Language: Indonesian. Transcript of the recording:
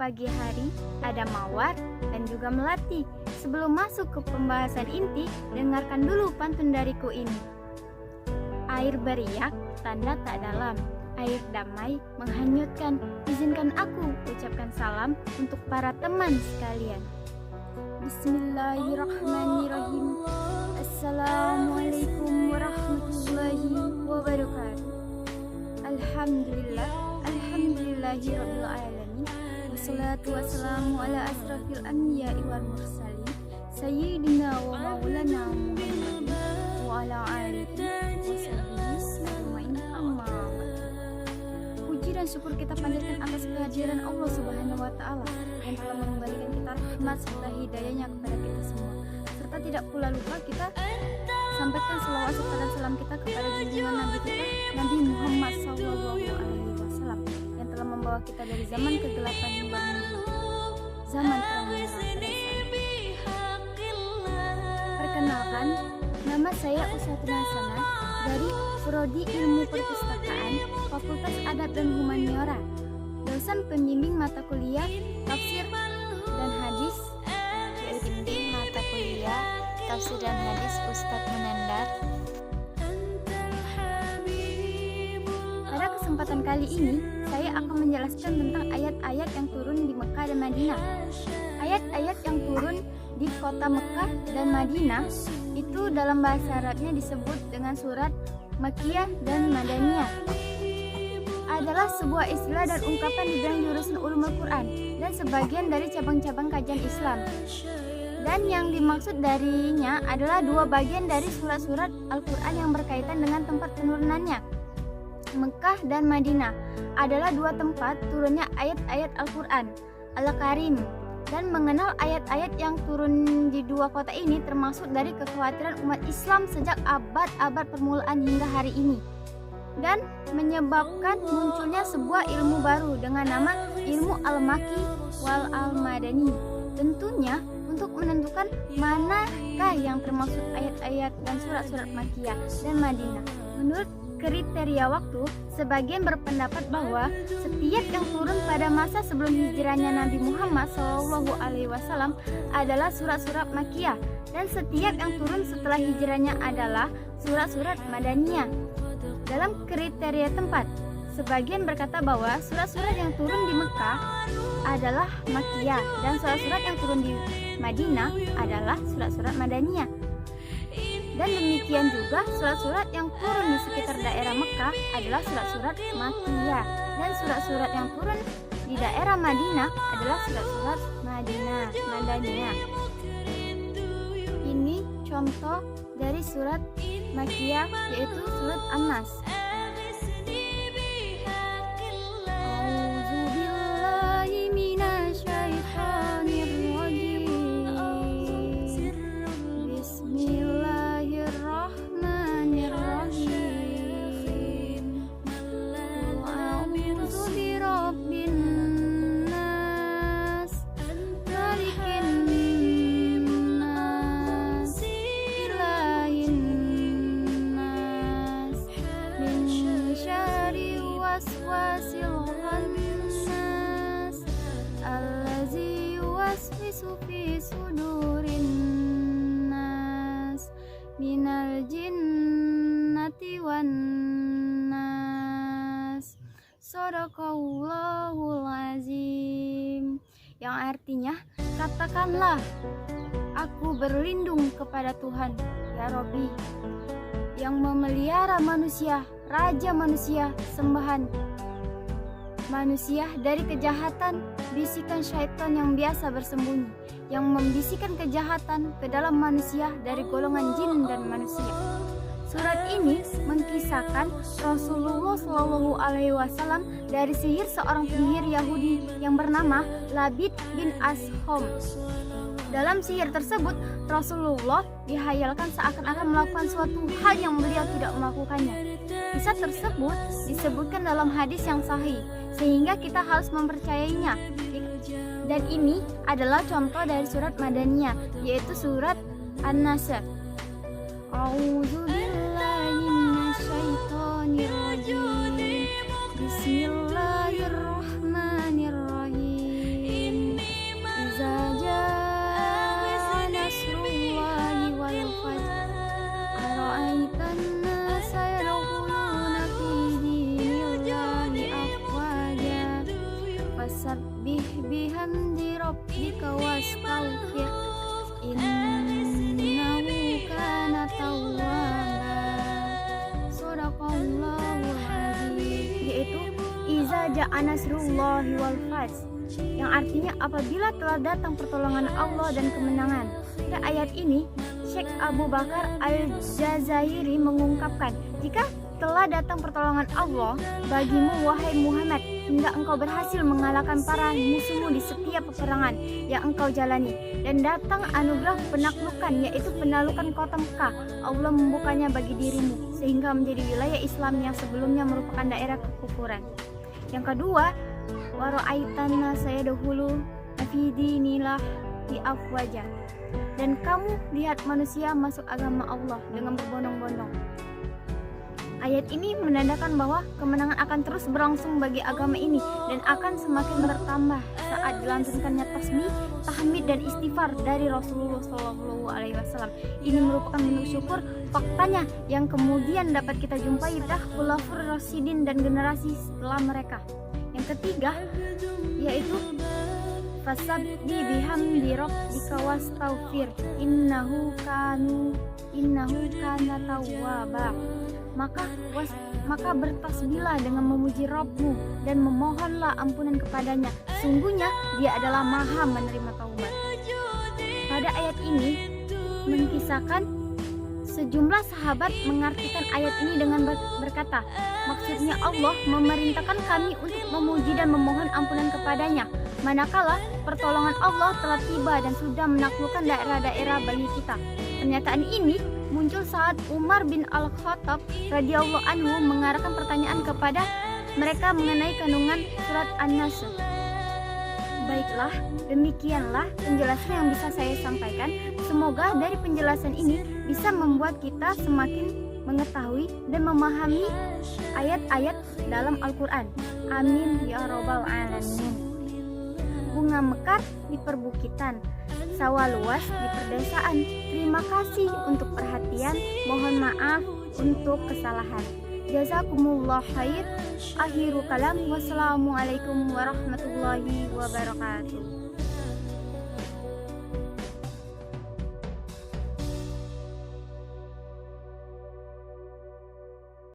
pagi hari, ada mawar, dan juga melati. Sebelum masuk ke pembahasan inti, dengarkan dulu pantun dariku ini. Air beriak, tanda tak dalam. Air damai menghanyutkan. Izinkan aku ucapkan salam untuk para teman sekalian. Bismillahirrahmanirrahim. Assalamualaikum warahmatullahi wabarakatuh. Alhamdulillahirabbil alamin. Wassalatu wassalamu ala asrafil anbiya'i wal mursalin. Sayyidina wa maulana Muhammadin wa ala alihi wasahbihi ajmain. Amma ba'du. Puji dan syukur kita panjatkan atas kehadiran Allah Subhanahu wa taala yang telah mengembalikan kita rahmat serta hidayahnya kepada kita semua. Serta tidak pula lupa kita sampaikan selawat dan salam kita kepada junjungan Nabi kita Nabi Muhammad SAW yang telah membawa kita dari zaman kegelapan hingga menuju zaman terang benderang. Perkenalkan, nama saya Usatun Hasanah dari Prodi Ilmu Perpustakaan Fakultas Adab dan Humaniora, dosen pembimbing mata kuliah Tafsir dan Hadis, pembimbing mata kuliah Tafsir dan Hadis Ustadz Munandar. Pada kesempatan kali ini, saya akan menjelaskan tentang ayat-ayat yang turun di Mekah dan Madinah. Ayat-ayat yang turun di kota Mekah dan Madinah itu dalam bahasa Arabnya disebut dengan surat Makkiyah dan Madaniyah. Adalah sebuah istilah dan ungkapan di bidang jurusan ulumul Quran dan sebagian dari cabang-cabang kajian Islam. Dan yang dimaksud darinya adalah dua bagian dari surat-surat Al-Quran yang berkaitan dengan tempat penurunannya. Mekah dan Madinah adalah dua tempat turunnya ayat-ayat Al-Quran Al-Karim. Dan mengenal ayat-ayat yang turun di dua kota ini termasuk dari kekhawatiran umat Islam sejak abad-abad permulaan hingga hari ini. Dan menyebabkan munculnya sebuah ilmu baru dengan nama ilmu Al-Makki wal Al-Madani. Tentunya untuk menentukan manakah yang termasuk ayat-ayat dan surat-surat Makkiyah dan Madinah. Menurut kriteria waktu, sebagian berpendapat bahwa setiap yang turun pada masa sebelum hijrahnya Nabi Muhammad SAW adalah surat-surat Makkiyah dan setiap yang turun setelah hijrahnya adalah surat-surat Madaniyah. Dalam kriteria tempat, sebagian berkata bahwa surat-surat yang turun di Mekah adalah Makkiyah dan surat-surat yang turun di Madinah adalah surat-surat Madaniyah. Dan demikian juga surat-surat yang turun di sekitar daerah Mekah adalah surat-surat Makkiyah dan surat-surat yang turun di daerah Madinah adalah surat-surat Madaniyah. Ini contoh dari surat Makkiyah yaitu surat An-Nas. Fi sudurin nas minal jinnati wan nas. Shadaqallahul azim. Yang artinya, katakanlah, aku berlindung kepada Tuhan, ya Rabbi, yang memelihara manusia, raja manusia, sembahan manusia dari kejahatan bisikan syaitan yang biasa bersembunyi, yang membisikkan kejahatan ke dalam manusia dari golongan jin dan manusia. Surat ini mengkisahkan Rasulullah SAW dari sihir seorang penyihir Yahudi yang bernama Labid bin Ashom. Dalam sihir tersebut, Rasulullah dihayalkan seakan-akan melakukan suatu hal yang beliau tidak melakukannya. Kisah tersebut disebutkan dalam hadis yang sahih, sehingga kita harus mempercayainya. Dan ini adalah contoh dari surat Madaniyah, yaitu surat An-Nasr. A'udzubillahi minasyaitonirrajim. Bismillahirrahmanirrahim. jaa nasrullahi wal fath, yang artinya apabila telah datang pertolongan Allah dan kemenangan. Pada ayat ini, Syekh Abu Bakar Al-Jazairi mengungkapkan, jika telah datang pertolongan Allah bagimu wahai Muhammad, hingga engkau berhasil mengalahkan para musuhmu di setiap peperangan yang engkau jalani, dan datang anugerah penaklukan, yaitu penaklukan kota Mekah, Allah membukanya bagi dirimu sehingga menjadi wilayah Islam yang sebelumnya merupakan daerah kekufuran. Yang kedua, wara'aitana sayadkhulu fi dinillah bi afwaja, dan kamu lihat manusia masuk agama Allah dengan berbondong-bondong. Ayat ini menandakan bahwa kemenangan akan terus berlangsung bagi agama ini dan akan semakin bertambah saat dilantunkannya tasbih, tahmid dan istighfar dari Rasulullah SAW. Ini merupakan bentuk syukur faktanya yang kemudian dapat kita jumpai pada khulafur rasyidin dan generasi setelah mereka. Yang ketiga yaitu fasabbi bihamdi rabbika wastaghfir innahu kana tawwaba. Maka bertasbihlah dengan memuji Rabbmu dan memohonlah ampunan kepadanya, sungguhnya Dia adalah Maha menerima taubat. Pada ayat ini mengisahkan sejumlah sahabat mengartikan ayat ini dengan berkata, maksudnya Allah memerintahkan kami untuk memuji dan memohon ampunan kepadanya manakala pertolongan Allah telah tiba dan sudah menaklukkan daerah-daerah bagi kita. Pernyataan ini muncul saat Umar bin Al-Khattab radhiyallahu anhu mengarahkan pertanyaan kepada mereka mengenai kandungan surat An-Nasr. Baiklah, demikianlah penjelasan yang bisa saya sampaikan. Semoga dari penjelasan ini bisa membuat kita semakin mengetahui dan memahami ayat-ayat dalam Al-Quran. Amin ya rabbal alamin. Bunga mekar di perbukitan, sawah luas di perdesaan. Terima kasih untuk perhatian, mohon maaf untuk kesalahan. Jazakumullah khair. Akhiru kalam. Wassalamualaikum warahmatullahi wabarakatuh.